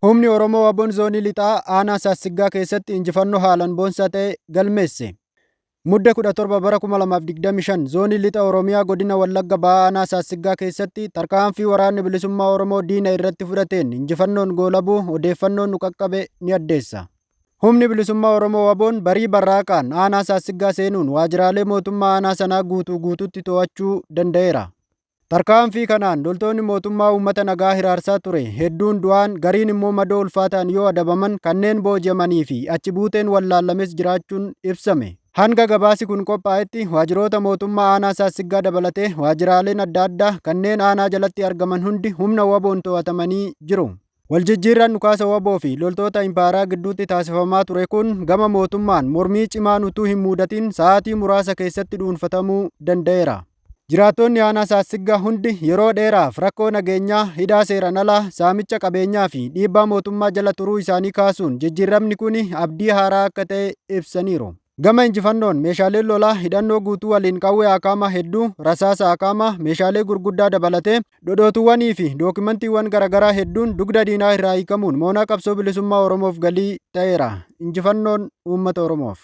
Humni Oromoo Waboon Zoonii Lixaa Aanaa Saassiggaa keessatti injifannoo haalaan boonsaa ta'e galmeesse. Mudda 17 bara 2025 Zoonii Lixa Oromiyaa Godina Wallagga Ba'aa Aanaa Saassiggaa keessatti tarkaanfii waraanni bilisummaa Oromoo diina irratti fudhateen injifannoon goolabuu odeeffannoon nu qaqqabe ni addeessa. Humni bilisummaa Oromoo Waboon barii barraaqaan Aanaa Saassiggaa seenuun waajjiraalee mootummaa aanaa sanaa guutuutti to'achuu danda'eera. Tarkaanfii kanaan loltoonni mootummaa uummata nagaa hiraarsaa ture hedduun du'aan gariin immoo madoo ulfaataan yoo adabaman kanneen booji'amanii fi achi buuteen wallaalames jiraachuun ibsame. Hanga gabaasi kun qophaa'etti waajjiroota mootummaa aanaa Saassiggaa dabalatee waajjiraaleen adda addaa kanneen aanaa jalatti argaman hundi humna waboon to'atamanii jiru. Waljijjiirraan dhukaasa waboo fi loltoota impaaraa gidduutti taasifamaa ture kun gama mootummaan mormii cimaan utuu hin muudatin sa'aatii muraasa keessatti dhuunfatamuu danda'eera. Jiraattonni aanaa Saassiggaa hundi yeroo dheeraaf rakkoo nageenyaa, hidhaa seeraan alaa, saamicha qabeenyaa fi dhiibbaa mootummaa jala turuu isaanii kaasuun jijjiiramni kun abdii haaraa akka ta'e ibsaniiru. Gama injifannoon meeshaaleen lolaa hidhannoo guutuu waliin qawwee akaama hedduu, rasaasa akaama, meeshaalee gurguddaa dabalatee dhodhootuwwanii fi dookimantiiwwan garaagaraa hedduun dugda diinaa irraa hiikamuun moonaa qabsoo bilisummaa Oromoof galii ta'eera. Injifannoon uummata Oromoof.